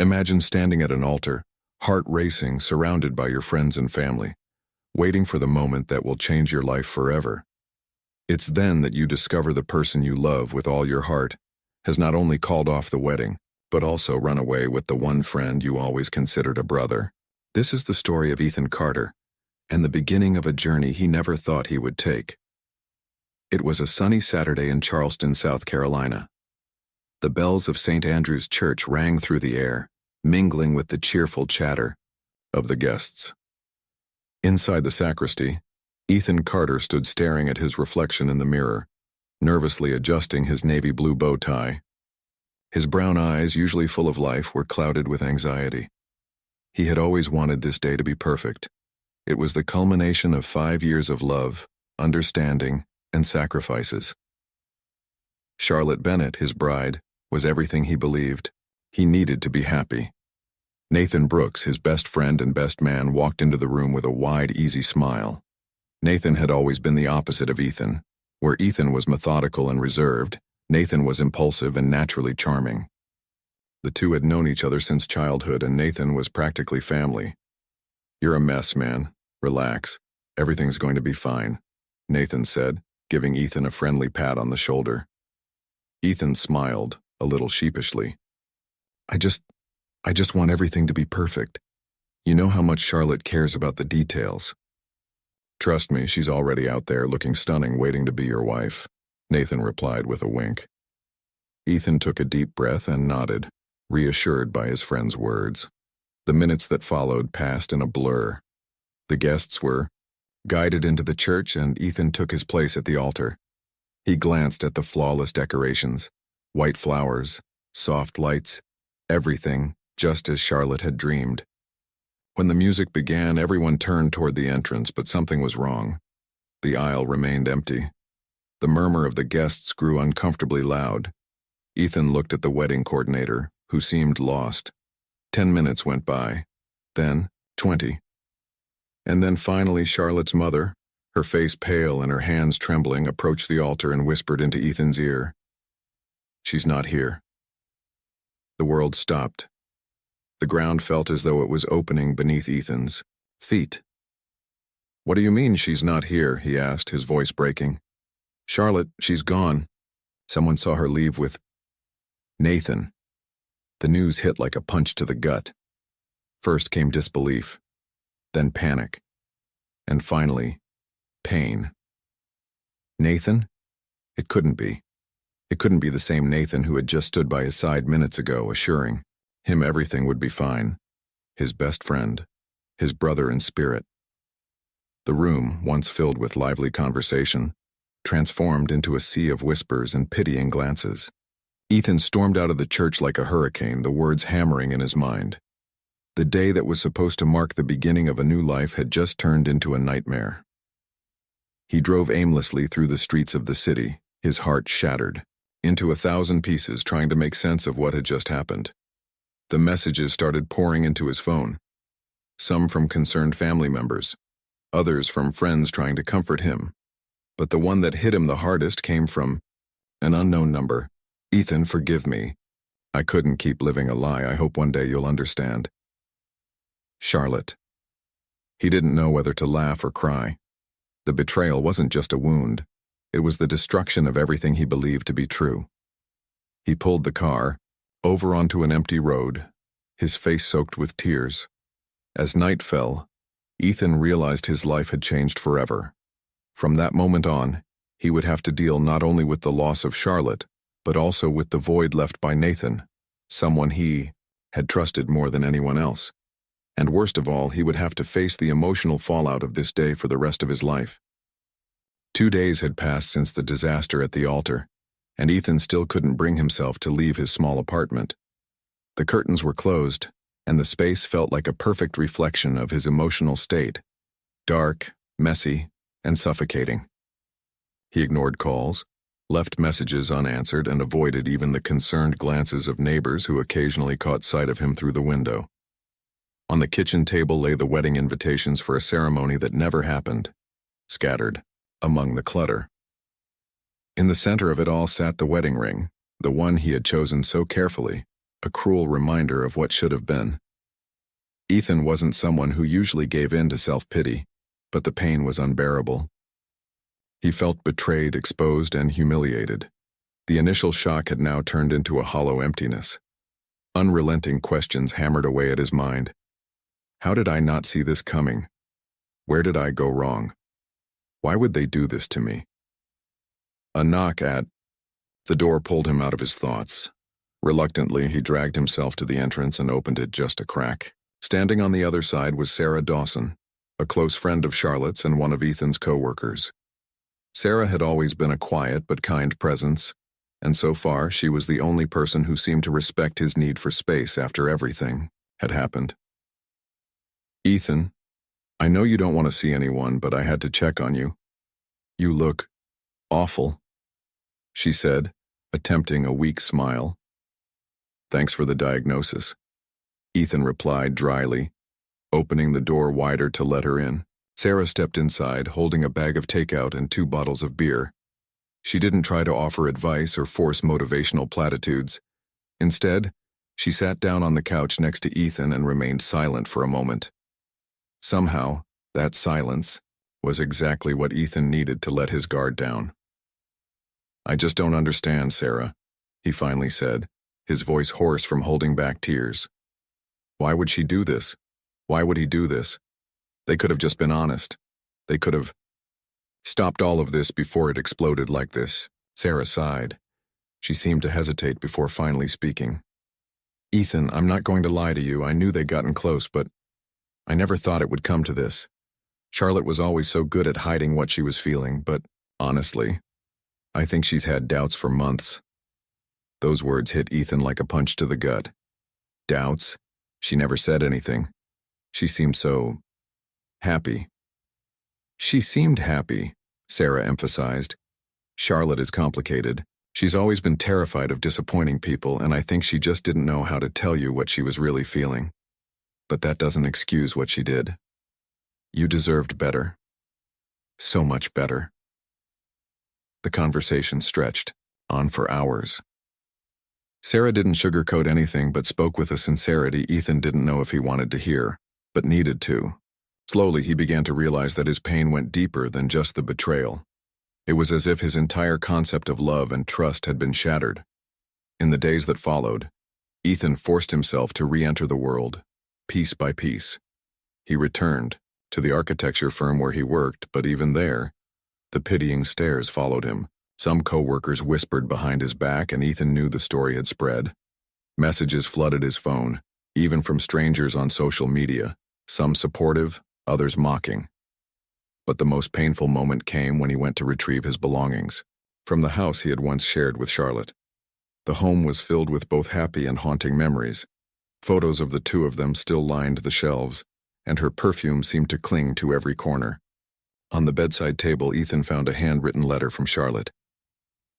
Imagine standing at an altar, heart racing, surrounded by your friends and family, waiting for the moment that will change your life forever. It's then that you discover the person you love with all your heart has not only called off the wedding, but also run away with the one friend you always considered a brother. This is the story of Ethan Carter, and the beginning of a journey he never thought he would take. It was a sunny Saturday in Charleston, South Carolina. The bells of St. Andrew's Church rang through the air, mingling with the cheerful chatter of the guests. Inside the sacristy, Ethan Carter stood staring at his reflection in the mirror, nervously adjusting his navy blue bow tie. His brown eyes, usually full of life, were clouded with anxiety. He had always wanted this day to be perfect. It was the culmination of 5 years of love, understanding, and sacrifices. Charlotte Bennett, his bride, was everything he believed. He needed to be happy. Nathan Brooks, his best friend and best man, walked into the room with a wide, easy smile. Nathan had always been the opposite of Ethan. Where Ethan was methodical and reserved, Nathan was impulsive and naturally charming. The two had known each other since childhood, and Nathan was practically family. "You're a mess, man. Relax. Everything's going to be fine," Nathan said, giving Ethan a friendly pat on the shoulder. Ethan smiled, a little sheepishly. I just want everything to be perfect. You know how much Charlotte cares about the details." "Trust me, she's already out there looking stunning, waiting to be your wife," Nathan replied with a wink. Ethan took a deep breath and nodded, reassured by his friend's words. The minutes that followed passed in a blur. The guests were guided into the church, and Ethan took his place at the altar. He glanced at the flawless decorations, white flowers, soft lights, everything just as Charlotte had dreamed. When the music began, everyone turned toward the entrance, but something was wrong. The aisle remained empty. The murmur of the guests grew uncomfortably loud. Ethan looked at the wedding coordinator, who seemed lost. 10 minutes went by, then 20. And then finally Charlotte's mother, her face pale and her hands trembling, approached the altar and whispered into Ethan's ear, "She's not here." The world stopped. The ground felt as though it was opening beneath Ethan's feet. "What do you mean she's not here?" he asked, his voice breaking. "Charlotte, she's gone. Someone saw her leave with Nathan." The news hit like a punch to the gut. First came disbelief, then panic, and finally, pain. Nathan? It couldn't be. It couldn't be the same Nathan who had just stood by his side minutes ago, assuring him everything would be fine. His best friend, his brother in spirit. The room, once filled with lively conversation, transformed into a sea of whispers and pitying glances. Ethan stormed out of the church like a hurricane, the words hammering in his mind. The day that was supposed to mark the beginning of a new life had just turned into a nightmare. He drove aimlessly through the streets of the city, his heart shattered into 1,000 pieces, trying to make sense of what had just happened. The messages started pouring into his phone, some from concerned family members, others from friends trying to comfort him. But the one that hit him the hardest came from an unknown number. "Ethan, forgive me. I couldn't keep living a lie. I hope one day you'll understand. Charlotte." He didn't know whether to laugh or cry. The betrayal wasn't just a wound. It was the destruction of everything he believed to be true. He pulled the car over onto an empty road, his face soaked with tears. As night fell, Ethan realized his life had changed forever. From that moment on, he would have to deal not only with the loss of Charlotte, but also with the void left by Nathan, someone he had trusted more than anyone else. And worst of all, he would have to face the emotional fallout of this day for the rest of his life. 2 days had passed since the disaster at the altar, and Ethan still couldn't bring himself to leave his small apartment. The curtains were closed, and the space felt like a perfect reflection of his emotional state, dark, messy, and suffocating. He ignored calls, left messages unanswered, and avoided even the concerned glances of neighbors who occasionally caught sight of him through the window. On the kitchen table lay the wedding invitations for a ceremony that never happened, scattered among the clutter. In the center of it all sat the wedding ring, the one he had chosen so carefully, a cruel reminder of what should have been. Ethan wasn't someone who usually gave in to self-pity, but the pain was unbearable. He felt betrayed, exposed, and humiliated. The initial shock had now turned into a hollow emptiness. Unrelenting questions hammered away at his mind. How did I not see this coming? Where did I go wrong? Why would they do this to me? A knock at the door pulled him out of his thoughts. Reluctantly, he dragged himself to the entrance and opened it just a crack. Standing on the other side was Sarah Dawson, a close friend of Charlotte's and one of Ethan's co-workers. Sarah had always been a quiet but kind presence, and so far she was the only person who seemed to respect his need for space after everything had happened. "Ethan, I know you don't want to see anyone, but I had to check on you. You look awful," she said, attempting a weak smile. "Thanks for the diagnosis," Ethan replied dryly, opening the door wider to let her in. Sarah stepped inside, holding a bag of takeout and 2 bottles of beer. She didn't try to offer advice or force motivational platitudes. Instead, she sat down on the couch next to Ethan and remained silent for a moment. Somehow, that silence was exactly what Ethan needed to let his guard down. "I just don't understand, Sarah," he finally said, his voice hoarse from holding back tears. "Why would she do this? Why would he do this? They could have just been honest. They could have stopped all of this before it exploded like this." Sarah sighed. She seemed to hesitate before finally speaking. "Ethan, I'm not going to lie to you. I knew they'd gotten close, but I never thought it would come to this. Charlotte was always so good at hiding what she was feeling, but honestly, I think she's had doubts for months." Those words hit Ethan like a punch to the gut. Doubts? She never said anything. She seemed so happy. "She seemed happy," Sarah emphasized. "Charlotte is complicated. She's always been terrified of disappointing people, and I think she just didn't know how to tell you what she was really feeling. But that doesn't excuse what she did. You deserved better. So much better." The conversation stretched on for hours. Sarah didn't sugarcoat anything but spoke with a sincerity Ethan didn't know if he wanted to hear, but needed to. Slowly, he began to realize that his pain went deeper than just the betrayal. It was as if his entire concept of love and trust had been shattered. In the days that followed, Ethan forced himself to re-enter the world, piece by piece. He returned to the architecture firm where he worked, but even there, the pitying stares followed him. Some co-workers whispered behind his back, and Ethan knew the story had spread. Messages flooded his phone, even from strangers on social media, some supportive, others mocking. But the most painful moment came when he went to retrieve his belongings from the house he had once shared with Charlotte. The home was filled with both happy and haunting memories. Photos of the two of them still lined the shelves, and her perfume seemed to cling to every corner. On the bedside table, Ethan found a handwritten letter from Charlotte.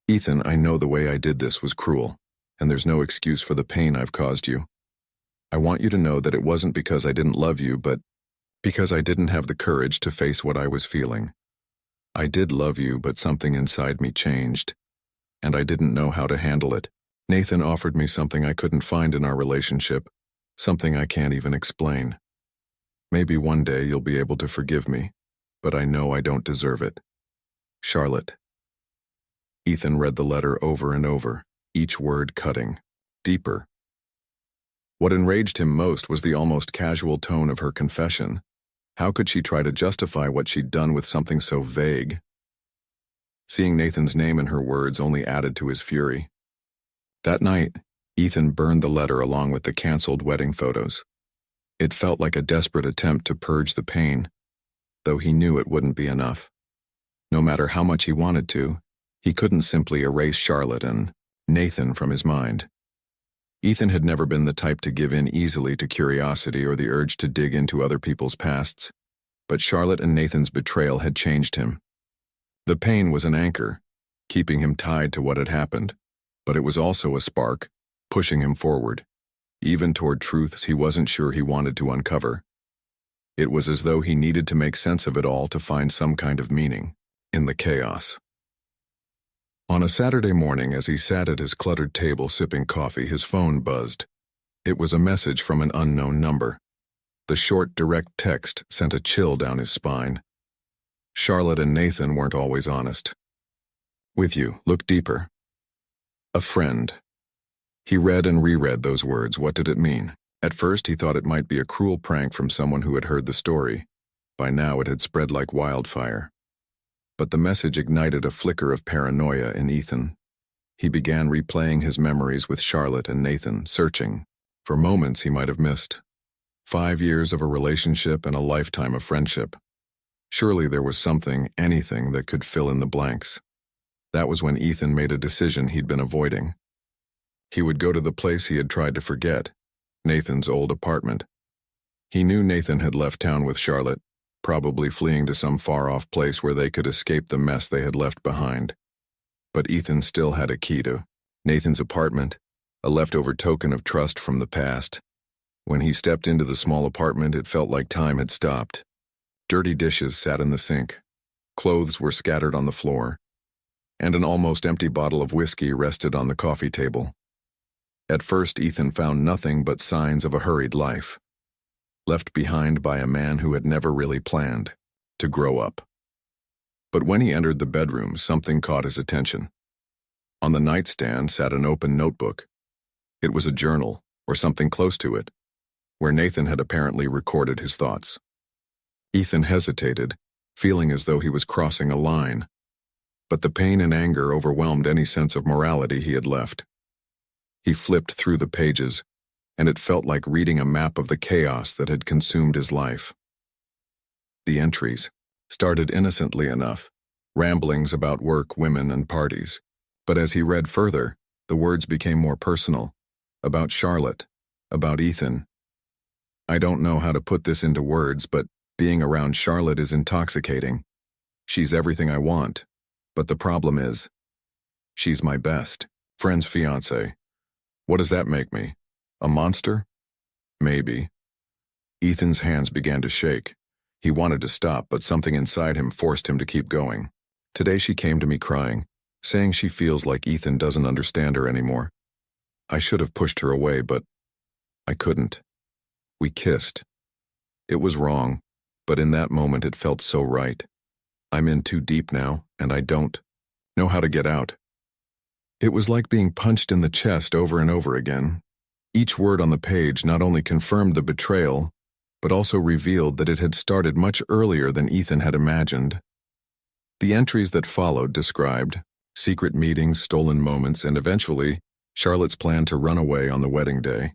"Ethan, I know the way I did this was cruel, and there's no excuse for the pain I've caused you. I want you to know that it wasn't because I didn't love you, but because I didn't have the courage to face what I was feeling. I did love you, but something inside me changed, and I didn't know how to handle it. Nathan offered me something I couldn't find in our relationship, something I can't even explain. Maybe one day you'll be able to forgive me, but I know I don't deserve it. Charlotte." Ethan read the letter over and over, each word cutting deeper. What enraged him most was the almost casual tone of her confession. How could she try to justify what she'd done with something so vague? Seeing Nathan's name in her words only added to his fury. That night, Ethan burned the letter along with the canceled wedding photos. It felt like a desperate attempt to purge the pain, though he knew it wouldn't be enough. No matter how much he wanted to, he couldn't simply erase Charlotte and Nathan from his mind. Ethan had never been the type to give in easily to curiosity or the urge to dig into other people's pasts, but Charlotte and Nathan's betrayal had changed him. The pain was an anchor, keeping him tied to what had happened, but it was also a spark, pushing him forward, even toward truths he wasn't sure he wanted to uncover. It was as though he needed to make sense of it all to find some kind of meaning in the chaos. On a Saturday morning, as he sat at his cluttered table sipping coffee, his phone buzzed. It was a message from an unknown number. The short, direct text sent a chill down his spine. Charlotte and Nathan weren't always honest. With you, look deeper. A friend. He read and reread those words. What did it mean? At first, he thought it might be a cruel prank from someone who had heard the story. By now, it had spread like wildfire. But the message ignited a flicker of paranoia in Ethan. He began replaying his memories with Charlotte and Nathan, searching for moments he might have missed. 5 years of a relationship and a lifetime of friendship. Surely there was something, anything, that could fill in the blanks. That was when Ethan made a decision he'd been avoiding. He would go to the place he had tried to forget, Nathan's old apartment. He knew Nathan had left town with Charlotte, probably fleeing to some far-off place where they could escape the mess they had left behind. But Ethan still had a key to Nathan's apartment, a leftover token of trust from the past. When he stepped into the small apartment, it felt like time had stopped. Dirty dishes sat in the sink, clothes were scattered on the floor, and an almost empty bottle of whiskey rested on the coffee table. At first, Ethan found nothing but signs of a hurried life, left behind by a man who had never really planned to grow up. But when he entered the bedroom, something caught his attention. On the nightstand sat an open notebook. It was a journal, or something close to it, where Nathan had apparently recorded his thoughts. Ethan hesitated, feeling as though he was crossing a line. But the pain and anger overwhelmed any sense of morality he had left. He flipped through the pages, and it felt like reading a map of the chaos that had consumed his life. The entries started innocently enough, ramblings about work, women, and parties. But as he read further, the words became more personal, about Charlotte, about Ethan. I don't know how to put this into words, but being around Charlotte is intoxicating. She's everything I want, but the problem is, she's my best friend's fiancée. What does that make me? A monster? Maybe. Ethan's hands began to shake. He wanted to stop, but something inside him forced him to keep going. Today she came to me crying, saying she feels like Ethan doesn't understand her anymore. I should have pushed her away, but I couldn't. We kissed. It was wrong, but in that moment it felt so right. I'm in too deep now, and I don't know how to get out. It was like being punched in the chest over and over again. Each word on the page not only confirmed the betrayal, but also revealed that it had started much earlier than Ethan had imagined. The entries that followed described secret meetings, stolen moments, and eventually, Charlotte's plan to run away on the wedding day.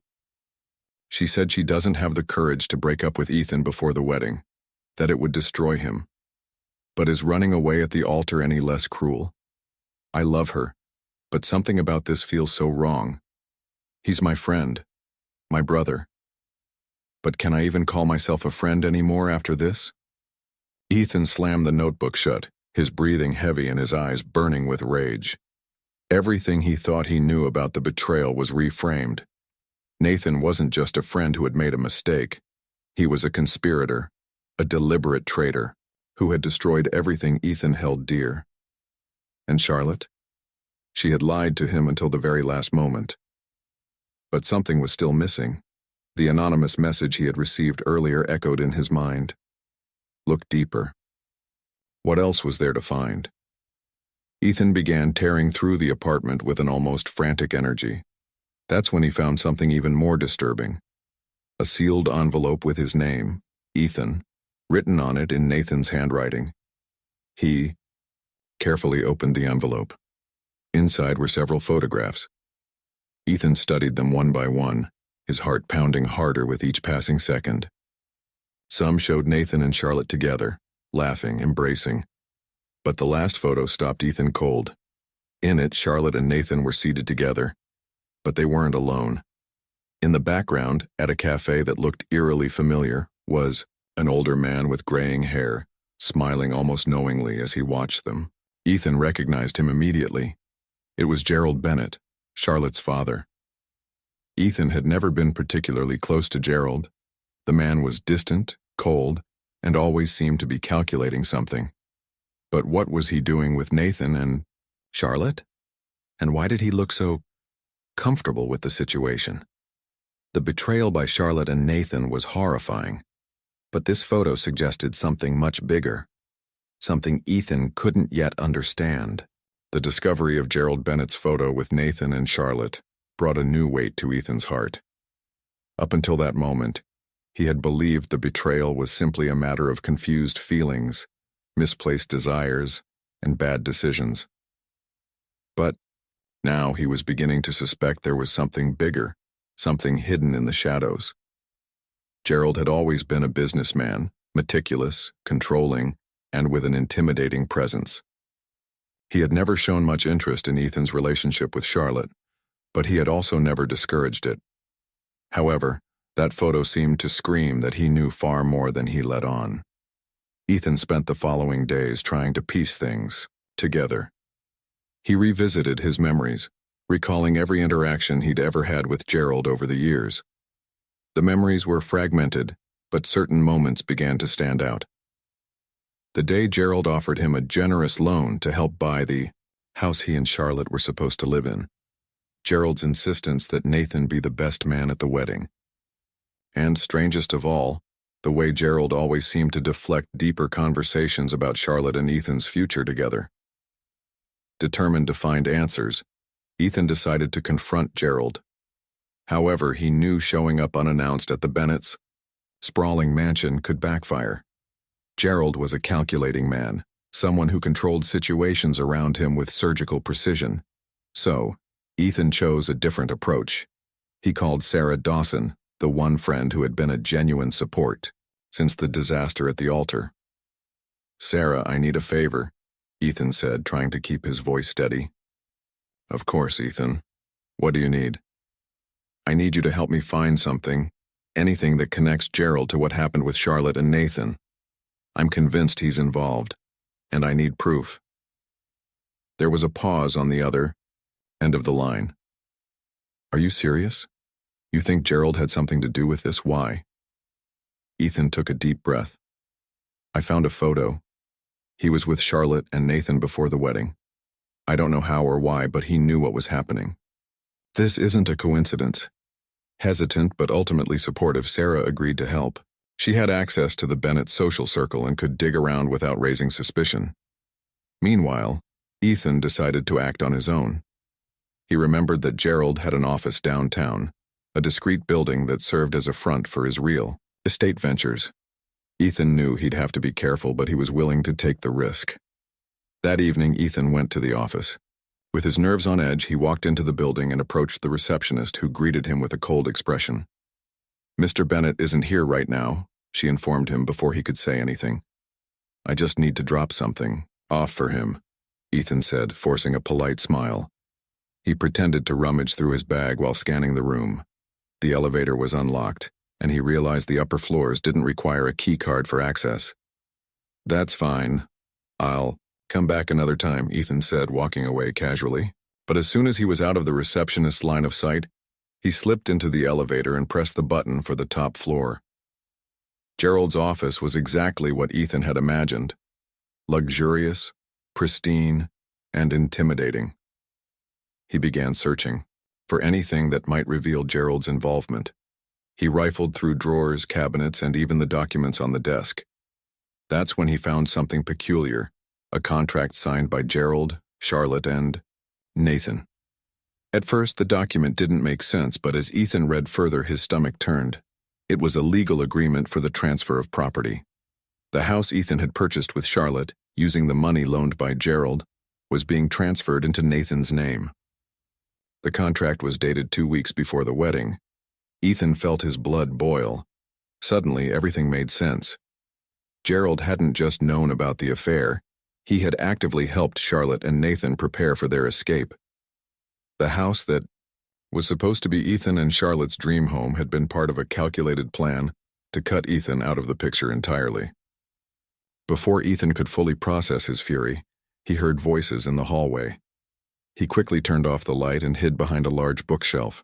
She said she doesn't have the courage to break up with Ethan before the wedding, that it would destroy him. But is running away at the altar any less cruel? I love her, but something about this feels so wrong. He's my friend, my brother. But can I even call myself a friend anymore after this? Ethan slammed the notebook shut, his breathing heavy and his eyes burning with rage. Everything he thought he knew about the betrayal was reframed. Nathan wasn't just a friend who had made a mistake. He was a conspirator, a deliberate traitor, who had destroyed everything Ethan held dear. And Charlotte? She had lied to him until the very last moment. But something was still missing. The anonymous message he had received earlier echoed in his mind. Look deeper. What else was there to find? Ethan began tearing through the apartment with an almost frantic energy. That's when he found something even more disturbing. A sealed envelope with his name, Ethan, written on it in Nathan's handwriting. He carefully opened the envelope. Inside were several photographs. Ethan studied them one by one, his heart pounding harder with each passing second. Some showed Nathan and Charlotte together, laughing, embracing. But the last photo stopped Ethan cold. In it, Charlotte and Nathan were seated together, but they weren't alone. In the background, at a cafe that looked eerily familiar, was an older man with graying hair, smiling almost knowingly as he watched them. Ethan recognized him immediately. It was Gerald Bennett, Charlotte's father. Ethan had never been particularly close to Gerald. The man was distant, cold, and always seemed to be calculating something. But what was he doing with Nathan and Charlotte? And why did he look so comfortable with the situation? The betrayal by Charlotte and Nathan was horrifying, but this photo suggested something much bigger, something Ethan couldn't yet understand. The discovery of Gerald Bennett's photo with Nathan and Charlotte brought a new weight to Ethan's heart. Up until that moment, he had believed the betrayal was simply a matter of confused feelings, misplaced desires, and bad decisions. But now he was beginning to suspect there was something bigger, something hidden in the shadows. Gerald had always been a businessman, meticulous, controlling, and with an intimidating presence. He had never shown much interest in Ethan's relationship with Charlotte, but he had also never discouraged it. However, that photo seemed to scream that he knew far more than he let on. Ethan spent the following days trying to piece things together. He revisited his memories, recalling every interaction he'd ever had with Gerald over the years. The memories were fragmented, but certain moments began to stand out. The day Gerald offered him a generous loan to help buy the house he and Charlotte were supposed to live in. Gerald's insistence that Nathan be the best man at the wedding. And strangest of all, the way Gerald always seemed to deflect deeper conversations about Charlotte and Ethan's future together. Determined to find answers, Ethan decided to confront Gerald. However, he knew showing up unannounced at the Bennetts' sprawling mansion could backfire. Gerald was a calculating man, someone who controlled situations around him with surgical precision. So, Ethan chose a different approach. He called Sarah Dawson, the one friend who had been a genuine support since the disaster at the altar. "Sarah, I need a favor," Ethan said, trying to keep his voice steady. "Of course, Ethan. What do you need?" "I need you to help me find something, anything that connects Gerald to what happened with Charlotte and Nathan. I'm convinced he's involved, and I need proof." There was a pause on the other end of the line. "Are you serious? You think Gerald had something to do with this? Why?" Ethan took a deep breath. "I found a photo. He was with Charlotte and Nathan before the wedding. I don't know how or why, but he knew what was happening." "This isn't a coincidence." Hesitant but ultimately supportive, Sarah agreed to help. She had access to the Bennett social circle and could dig around without raising suspicion. Meanwhile, Ethan decided to act on his own. He remembered that Gerald had an office downtown, a discreet building that served as a front for his real estate ventures. Ethan knew he'd have to be careful, but he was willing to take the risk. That evening, Ethan went to the office. With his nerves on edge, he walked into the building and approached the receptionist, who greeted him with a cold expression. "Mr. Bennett isn't here right now," she informed him before he could say anything. "I just need to drop something off for him," Ethan said, forcing a polite smile. He pretended to rummage through his bag while scanning the room. The elevator was unlocked, and he realized the upper floors didn't require a key card for access. "That's fine. I'll come back another time," Ethan said, walking away casually. But as soon as he was out of the receptionist's line of sight, he slipped into the elevator and pressed the button for the top floor. Gerald's office was exactly what Ethan had imagined: luxurious, pristine, and intimidating. He began searching for anything that might reveal Gerald's involvement. He rifled through drawers, cabinets, and even the documents on the desk. That's when he found something peculiar: a contract signed by Gerald, Charlotte, and Nathan. At first, the document didn't make sense, but as Ethan read further, his stomach turned. It was a legal agreement for the transfer of property. The house Ethan had purchased with Charlotte, using the money loaned by Gerald, was being transferred into Nathan's name. The contract was dated 2 weeks before the wedding. Ethan felt his blood boil. Suddenly, everything made sense. Gerald hadn't just known about the affair. He had actively helped Charlotte and Nathan prepare for their escape. The house that was supposed to be Ethan and Charlotte's dream home had been part of a calculated plan to cut Ethan out of the picture entirely. Before Ethan could fully process his fury, he heard voices in the hallway. He quickly turned off the light and hid behind a large bookshelf.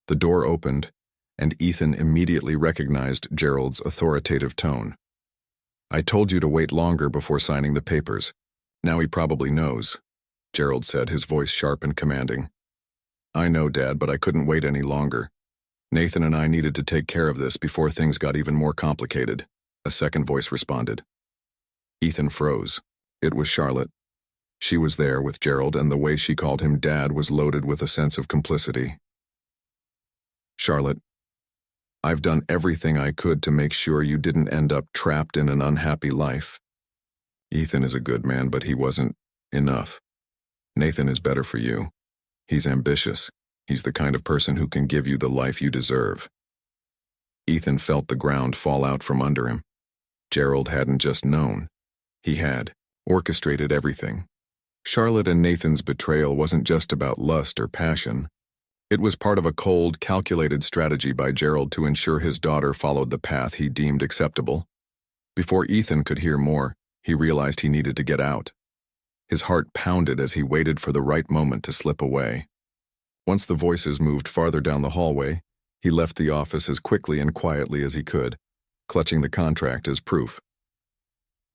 The door opened, and Ethan immediately recognized Gerald's authoritative tone. "I told you to wait longer before signing the papers. Now he probably knows," Gerald said, his voice sharp and commanding. "I know, Dad, but I couldn't wait any longer. Nathan and I needed to take care of this before things got even more complicated, a second voice responded. Ethan froze. It was Charlotte. She was there with Gerald, and the way she called him Dad was loaded with a sense of complicity. Charlotte, I've done everything I could to make sure you didn't end up trapped in an unhappy life. Ethan is a good man, but he wasn't enough. Nathan is better for you. He's ambitious. He's the kind of person who can give you the life you deserve. Ethan felt the ground fall out from under him. Gerald hadn't just known. He had orchestrated everything. Charlotte and Nathan's betrayal wasn't just about lust or passion. It was part of a cold, calculated strategy by Gerald to ensure his daughter followed the path he deemed acceptable. Before Ethan could hear more, he realized he needed to get out. His heart pounded as he waited for the right moment to slip away. Once the voices moved farther down the hallway, he left the office as quickly and quietly as he could, clutching the contract as proof.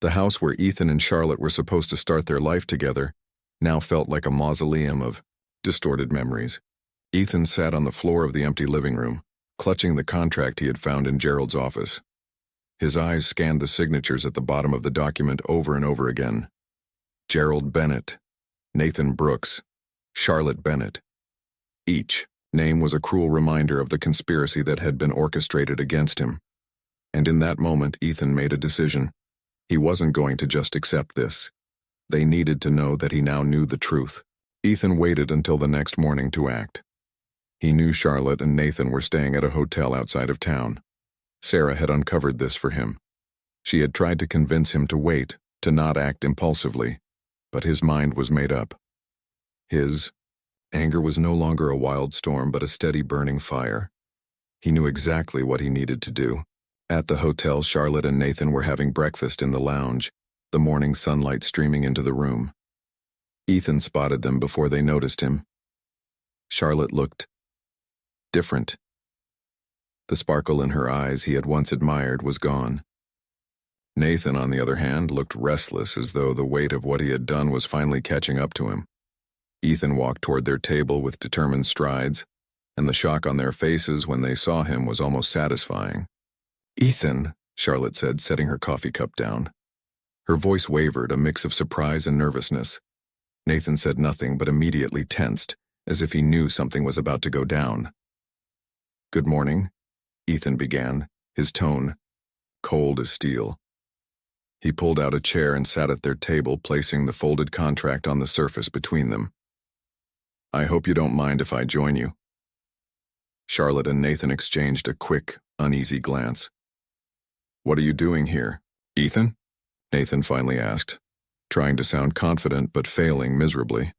The house where Ethan and Charlotte were supposed to start their life together now felt like a mausoleum of distorted memories. Ethan sat on the floor of the empty living room, clutching the contract he had found in Gerald's office. His eyes scanned the signatures at the bottom of the document over and over again. Gerald Bennett, Nathan Brooks, Charlotte Bennett. Each name was a cruel reminder of the conspiracy that had been orchestrated against him. And in that moment, Ethan made a decision. He wasn't going to just accept this. They needed to know that he now knew the truth. Ethan waited until the next morning to act. He knew Charlotte and Nathan were staying at a hotel outside of town. Sarah had uncovered this for him. She had tried to convince him to wait, to not act impulsively, but his mind was made up. His anger was no longer a wild storm but a steady burning fire. He knew exactly what he needed to do. At the hotel, Charlotte and Nathan were having breakfast in the lounge, the morning sunlight streaming into the room. Ethan spotted them before they noticed him. Charlotte looked different. The sparkle in her eyes he had once admired was gone. Nathan, on the other hand, looked restless, as though the weight of what he had done was finally catching up to him. Ethan walked toward their table with determined strides, and the shock on their faces when they saw him was almost satisfying. "Ethan," Charlotte said, setting her coffee cup down. Her voice wavered, a mix of surprise and nervousness. Nathan said nothing but immediately tensed, as if he knew something was about to go down. "Good morning," Ethan began, his tone cold as steel. He pulled out a chair and sat at their table, placing the folded contract on the surface between them. "I hope you don't mind if I join you." Charlotte and Nathan exchanged a quick, uneasy glance. "What are you doing here, Ethan?" Nathan finally asked, trying to sound confident but failing miserably.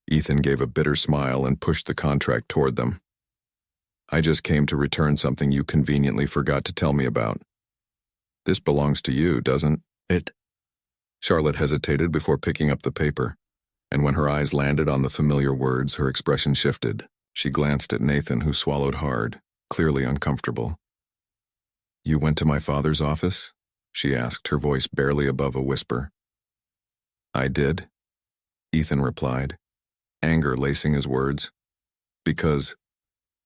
Ethan gave a bitter smile and pushed the contract toward them. "I just came to return something you conveniently forgot to tell me about. This belongs to you, doesn't it?" Charlotte hesitated before picking up the paper, and when her eyes landed on the familiar words, her expression shifted. She glanced at Nathan, who swallowed hard, clearly uncomfortable. "You went to my father's office?" she asked, her voice barely above a whisper. "I did," Ethan replied, anger lacing his words. "Because,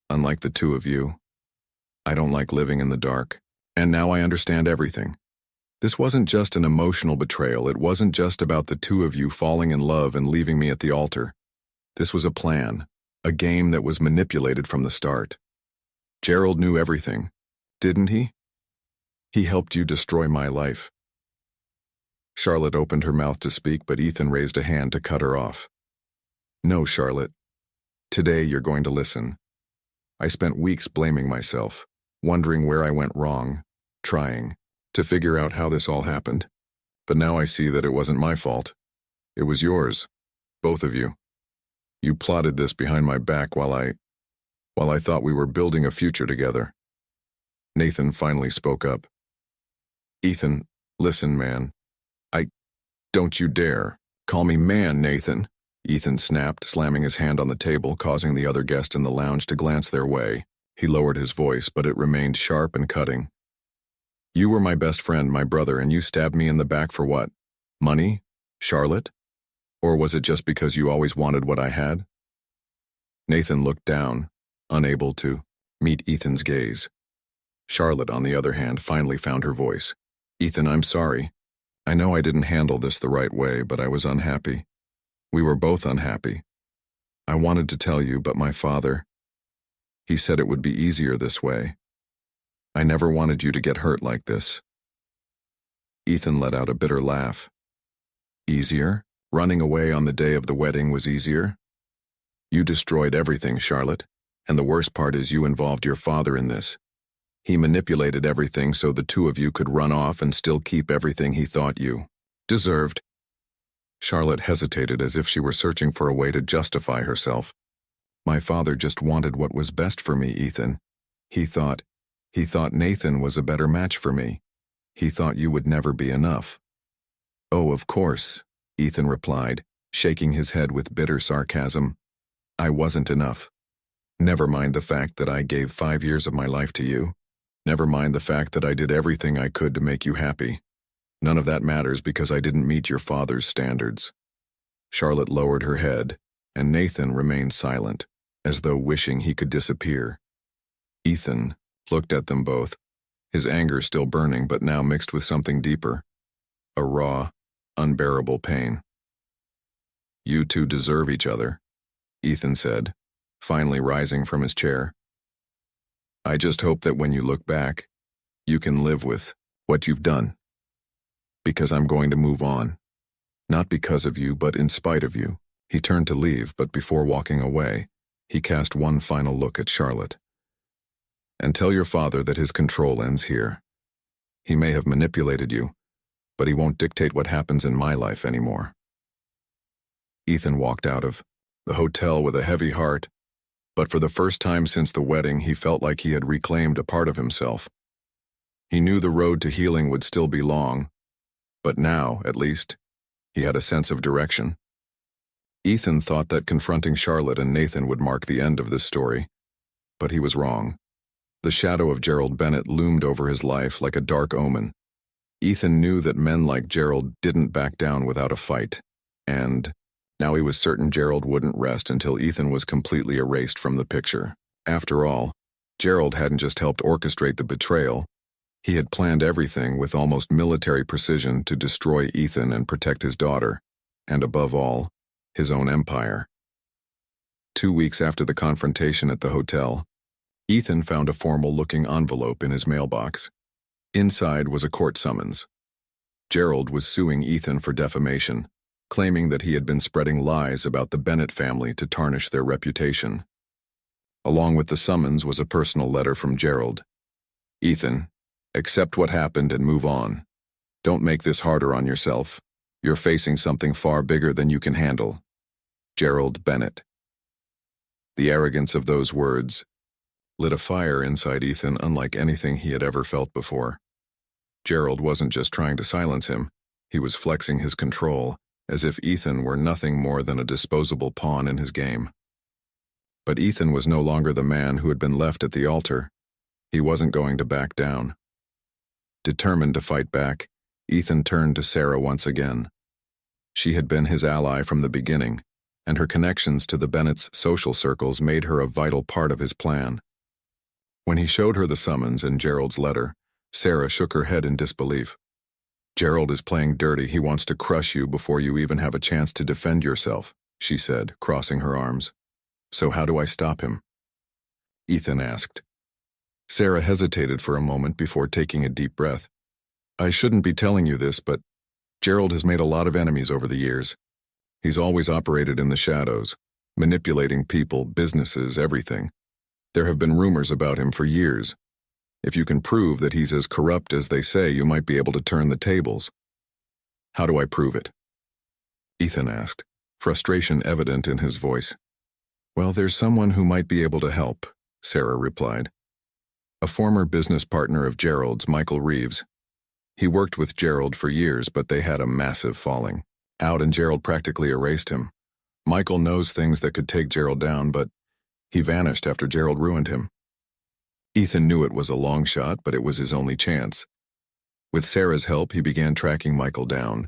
unlike the two of you, I don't like living in the dark. And now I understand everything. This wasn't just an emotional betrayal. It wasn't just about the two of you falling in love and leaving me at the altar. This was a plan, a game that was manipulated from the start. Gerald knew everything, didn't he? He helped you destroy my life." Charlotte opened her mouth to speak, but Ethan raised a hand to cut her off. "No, Charlotte. Today you're going to listen. I spent weeks blaming myself, wondering where I went wrong, trying to figure out how this all happened. But now I see that it wasn't my fault. It was yours, both of you. You plotted this behind my back while I thought we were building a future together." Nathan finally spoke up. "Ethan, listen, man. Don't you dare. Call me man, Nathan," Ethan snapped, slamming his hand on the table, causing the other guest in the lounge to glance their way. He lowered his voice, but it remained sharp and cutting. "You were my best friend, my brother, and you stabbed me in the back for what? Money? Charlotte? Or was it just because you always wanted what I had?" Nathan looked down, unable to Meet Ethan's gaze. Charlotte, on the other hand, finally found her voice. Ethan, I'm sorry. I know I didn't handle this the right way, but I was unhappy. We were both unhappy. I wanted to tell you, but my father, he said it would be easier this way. I never wanted you to get hurt like this. Ethan let out a bitter laugh. Easier? Running away on the day of the wedding was easier? You destroyed everything, Charlotte, and the worst part is you involved your father in this. He manipulated everything so the two of you could run off and still keep everything he thought you deserved. Charlotte hesitated as if she were searching for a way to justify herself. My father just wanted what was best for me, Ethan. He thought Nathan was a better match for me. He thought you would never be enough. Oh, of course, Ethan replied, shaking his head with bitter sarcasm. I wasn't enough. Never mind the fact that I gave 5 years of my life to you. Never mind the fact that I did everything I could to make you happy. None of that matters because I didn't meet your father's standards. Charlotte lowered her head, and Nathan remained silent, as though wishing he could disappear. Ethan looked at them both, his anger still burning but now mixed with something deeper, a raw, unbearable pain. You two deserve each other, Ethan said, finally rising from his chair. I just hope that when you look back, you can live with what you've done. Because I'm going to move on. Not because of you, but in spite of you. He turned to leave, but before walking away, he cast one final look at Charlotte. And tell your father that his control ends here. He may have manipulated you, but he won't dictate what happens in my life anymore. Ethan walked out of the hotel with a heavy heart, but for the first time since the wedding, he felt like he had reclaimed a part of himself. He knew the road to healing would still be long, but now, at least, he had a sense of direction. Ethan thought that confronting Charlotte and Nathan would mark the end of this story, but he was wrong. The shadow of Gerald Bennett loomed over his life like a dark omen. Ethan knew that men like Gerald didn't back down without a fight, and now he was certain Gerald wouldn't rest until Ethan was completely erased from the picture. After all, Gerald hadn't just helped orchestrate the betrayal. He had planned everything with almost military precision to destroy Ethan and protect his daughter, and above all, his own empire. 2 weeks after the confrontation at the hotel, Ethan found a formal-looking envelope in his mailbox. Inside was a court summons. Gerald was suing Ethan for defamation, claiming that he had been spreading lies about the Bennett family to tarnish their reputation. Along with the summons was a personal letter from Gerald. Ethan, accept what happened and move on. Don't make this harder on yourself. You're facing something far bigger than you can handle. Gerald Bennett. The arrogance of those words lit a fire inside Ethan unlike anything he had ever felt before. Gerald wasn't just trying to silence him, he was flexing his control, as if Ethan were nothing more than a disposable pawn in his game. But Ethan was no longer the man who had been left at the altar. He wasn't going to back down. Determined to fight back, Ethan turned to Sarah once again. She had been his ally from the beginning, and her connections to the Bennett's social circles made her a vital part of his plan. When he showed her the summons and Gerald's letter, Sarah shook her head in disbelief. Gerald is playing dirty. He wants to crush you before you even have a chance to defend yourself, she said, crossing her arms. So how do I stop him? Ethan asked. Sarah hesitated for a moment before taking a deep breath. I shouldn't be telling you this, but Gerald has made a lot of enemies over the years. He's always operated in the shadows, manipulating people, businesses, everything. There have been rumors about him for years. If you can prove that he's as corrupt as they say, you might be able to turn the tables. How do I prove it? Ethan asked, frustration evident in his voice. Well, there's someone who might be able to help, Sarah replied. A former business partner of Gerald's, Michael Reeves. He worked with Gerald for years, but they had a massive falling out and Gerald practically erased him. Michael knows things that could take Gerald down, but he vanished after Gerald ruined him. Ethan knew it was a long shot, but it was his only chance. With Sarah's help, he began tracking Michael down.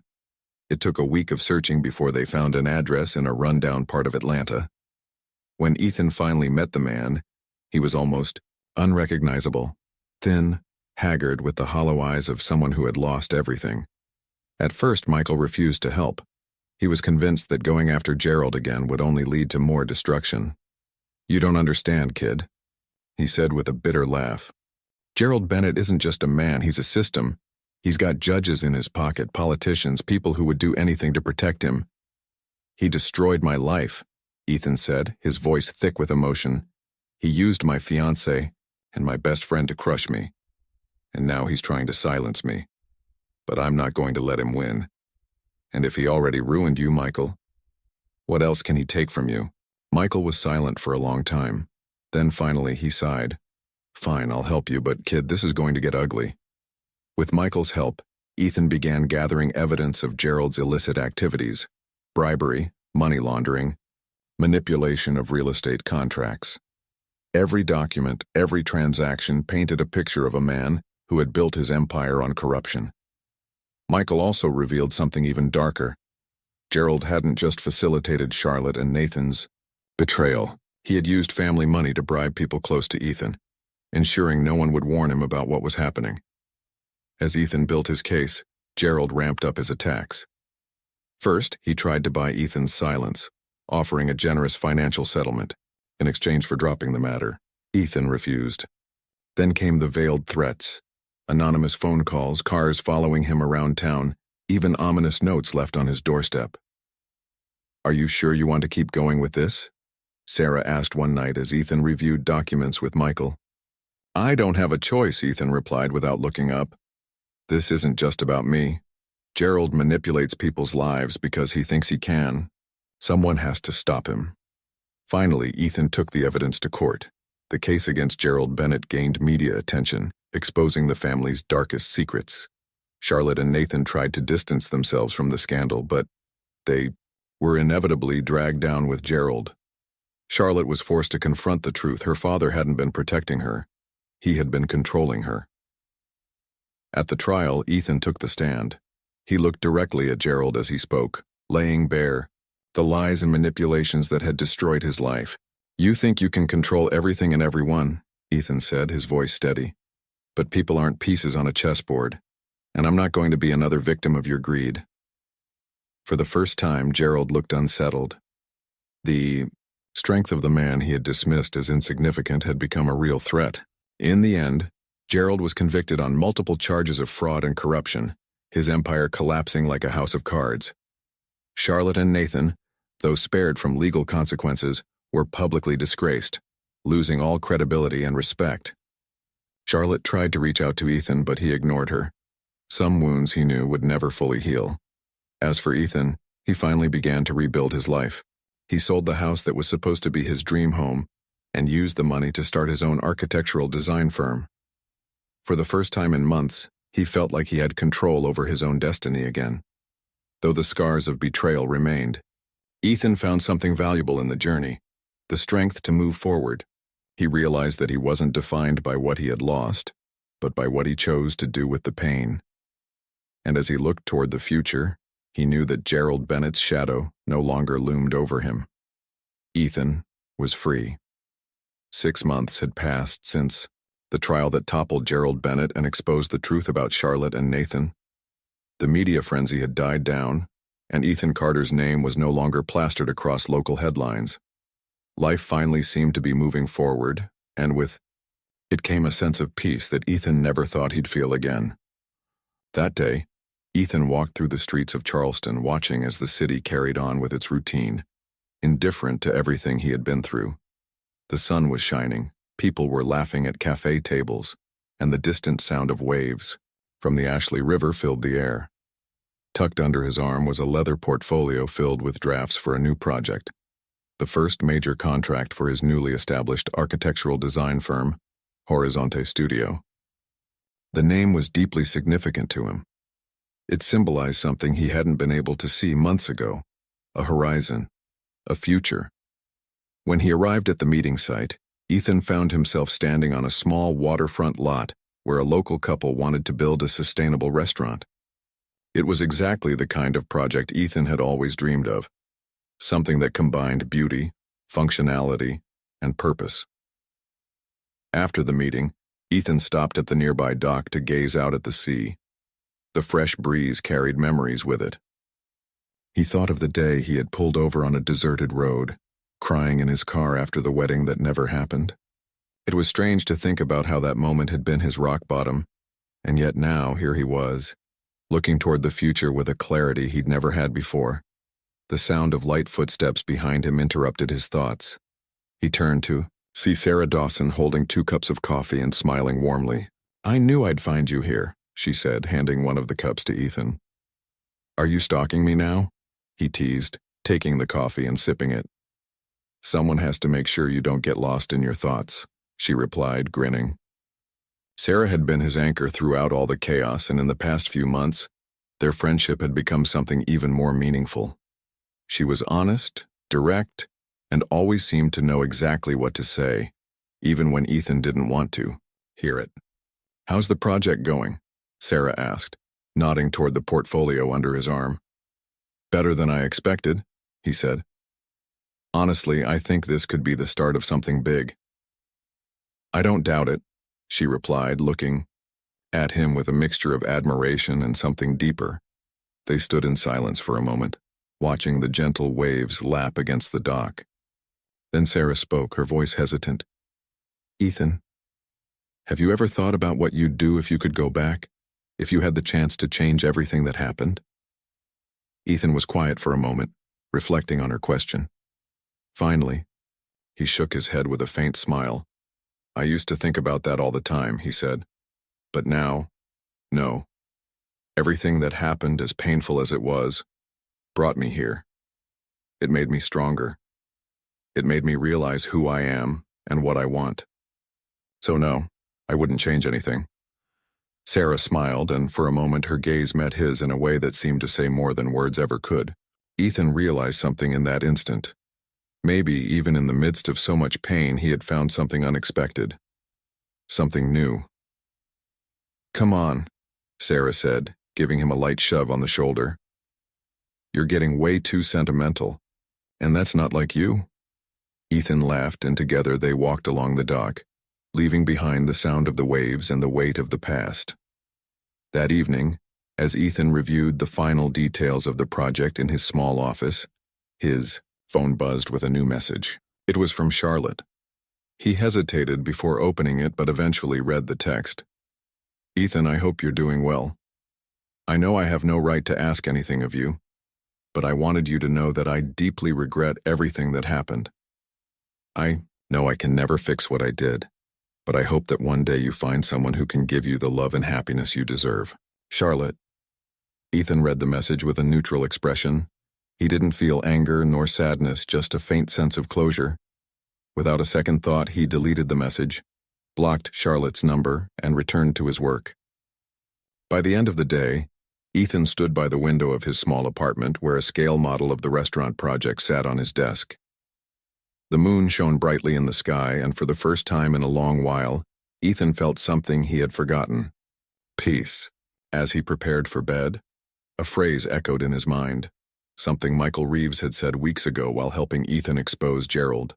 It took a week of searching before they found an address in a rundown part of Atlanta. When Ethan finally met the man, he was almost unrecognizable, thin, haggard with the hollow eyes of someone who had lost everything. At first, Michael refused to help. He was convinced that going after Gerald again would only lead to more destruction. "You don't understand, kid," he said with a bitter laugh. "Gerald Bennett isn't just a man, he's a system. He's got judges in his pocket, politicians, people who would do anything to protect him." "He destroyed my life," Ethan said, his voice thick with emotion. "He used my fiancée and my best friend to crush me. And now he's trying to silence me. But I'm not going to let him win. And if he already ruined you, Michael, what else can he take from you?" Michael was silent for a long time. Then finally he sighed. "Fine, I'll help you, but kid, this is going to get ugly." With Michael's help, Ethan began gathering evidence of Gerald's illicit activities: bribery, money laundering, manipulation of real estate contracts. Every document, every transaction painted a picture of a man who had built his empire on corruption. Michael also revealed something even darker. Gerald hadn't just facilitated Charlotte and Nathan's betrayal. He had used family money to bribe people close to Ethan, ensuring no one would warn him about what was happening. As Ethan built his case, Gerald ramped up his attacks. First, he tried to buy Ethan's silence, offering a generous financial settlement in exchange for dropping the matter. Ethan refused. Then came the veiled threats: anonymous phone calls, cars following him around town, even ominous notes left on his doorstep. "Are you sure you want to keep going with this?" Sarah asked one night as Ethan reviewed documents with Michael. "I don't have a choice," Ethan replied without looking up. "This isn't just about me. Gerald manipulates people's lives because he thinks he can. Someone has to stop him." Finally, Ethan took the evidence to court. The case against Gerald Bennett gained media attention, exposing the family's darkest secrets. Charlotte and Nathan tried to distance themselves from the scandal, but they were inevitably dragged down with Gerald. Charlotte was forced to confront the truth. Her father hadn't been protecting her. He had been controlling her. At the trial, Ethan took the stand. He looked directly at Gerald as he spoke, laying bare the lies and manipulations that had destroyed his life. "You think you can control everything and everyone," Ethan said, his voice steady. "But people aren't pieces on a chessboard, and I'm not going to be another victim of your greed." For the first time, Gerald looked unsettled. The strength of the man he had dismissed as insignificant had become a real threat. In the end, Gerald was convicted on multiple charges of fraud and corruption, his empire collapsing like a house of cards. Charlotte and Nathan, though spared from legal consequences, were publicly disgraced, losing all credibility and respect. Charlotte tried to reach out to Ethan, but he ignored her. Some wounds he knew would never fully heal. As for Ethan, he finally began to rebuild his life. He sold the house that was supposed to be his dream home and used the money to start his own architectural design firm. For the first time in months, he felt like he had control over his own destiny again. Though the scars of betrayal remained, Ethan found something valuable in the journey: the strength to move forward. He realized that he wasn't defined by what he had lost, but by what he chose to do with the pain. And as he looked toward the future, he knew that Gerald Bennett's shadow no longer loomed over him. Ethan was free. 6 months had passed since the trial that toppled Gerald Bennett and exposed the truth about Charlotte and Nathan. The media frenzy had died down, and Ethan Carter's name was no longer plastered across local headlines. Life finally seemed to be moving forward, and with it came a sense of peace that Ethan never thought he'd feel again. That day, Ethan walked through the streets of Charleston, watching as the city carried on with its routine, indifferent to everything he had been through. The sun was shining, people were laughing at cafe tables, and the distant sound of waves from the Ashley River filled the air. Tucked under his arm was a leather portfolio filled with drafts for a new project, the first major contract for his newly established architectural design firm, Horizonte Studio. The name was deeply significant to him. It symbolized something he hadn't been able to see months ago: a horizon, a future. When he arrived at the meeting site, Ethan found himself standing on a small waterfront lot where a local couple wanted to build a sustainable restaurant. It was exactly the kind of project Ethan had always dreamed of, something that combined beauty, functionality, and purpose. After the meeting, Ethan stopped at the nearby dock to gaze out at the sea. The fresh breeze carried memories with it. He thought of the day he had pulled over on a deserted road, crying in his car after the wedding that never happened. It was strange to think about how that moment had been his rock bottom, and yet now here he was, looking toward the future with a clarity he'd never had before. The sound of light footsteps behind him interrupted his thoughts. He turned to see Sarah Dawson holding 2 cups of coffee and smiling warmly. "I knew I'd find you here," she said, handing one of the cups to Ethan. "Are you stalking me now?" he teased, taking the coffee and sipping it. "Someone has to make sure you don't get lost in your thoughts," she replied, grinning. Sarah had been his anchor throughout all the chaos, and in the past few months, their friendship had become something even more meaningful. She was honest, direct, and always seemed to know exactly what to say, even when Ethan didn't want to hear it. "How's the project going?" Sarah asked, nodding toward the portfolio under his arm. "Better than I expected," he said. "Honestly, I think this could be the start of something big." "I don't doubt it," she replied, looking at him with a mixture of admiration and something deeper. They stood in silence for a moment, watching the gentle waves lap against the dock. Then Sarah spoke, her voice hesitant. "Ethan, have you ever thought about what you'd do if you could go back, if you had the chance to change everything that happened?" Ethan was quiet for a moment, reflecting on her question. Finally, he shook his head with a faint smile. "I used to think about that all the time," he said. "But now, no. Everything that happened, as painful as it was, brought me here. It made me stronger. It made me realize who I am and what I want. So no, I wouldn't change anything." Sarah smiled, and for a moment her gaze met his in a way that seemed to say more than words ever could. Ethan realized something in that instant. Maybe, even in the midst of so much pain, he had found something unexpected. Something new. "Come on," Sarah said, giving him a light shove on the shoulder. "You're getting way too sentimental, and that's not like you." Ethan laughed, and together they walked along the dock, leaving behind the sound of the waves and the weight of the past. That evening, as Ethan reviewed the final details of the project in his small office, his phone buzzed with a new message. It was from Charlotte. He hesitated before opening it, but eventually read the text. "Ethan, I hope you're doing well. I know I have no right to ask anything of you, but I wanted you to know that I deeply regret everything that happened. I know I can never fix what I did, but I hope that one day you find someone who can give you the love and happiness you deserve. Charlotte." Ethan read the message with a neutral expression. He didn't feel anger nor sadness, just a faint sense of closure. Without a second thought, he deleted the message, blocked Charlotte's number, and returned to his work. By the end of the day, Ethan stood by the window of his small apartment where a scale model of the restaurant project sat on his desk. The moon shone brightly in the sky, and for the first time in a long while, Ethan felt something he had forgotten. Peace. As he prepared for bed, a phrase echoed in his mind, something Michael Reeves had said weeks ago while helping Ethan expose Gerald.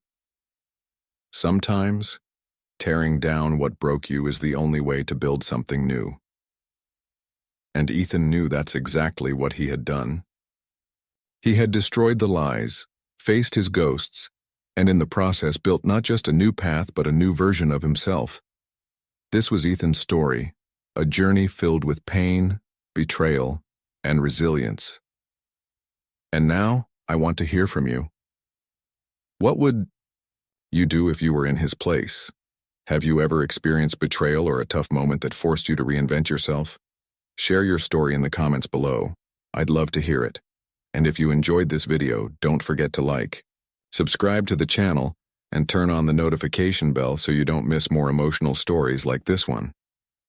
"Sometimes, tearing down what broke you is the only way to build something new." And Ethan knew that's exactly what he had done. He had destroyed the lies, faced his ghosts, and in the process built not just a new path but a new version of himself. This was Ethan's story, a journey filled with pain, betrayal, and resilience. And now, I want to hear from you. What would you do if you were in his place? Have you ever experienced betrayal or a tough moment that forced you to reinvent yourself? Share your story in the comments below. I'd love to hear it. And if you enjoyed this video, don't forget to like, subscribe to the channel, and turn on the notification bell so you don't miss more emotional stories like this one.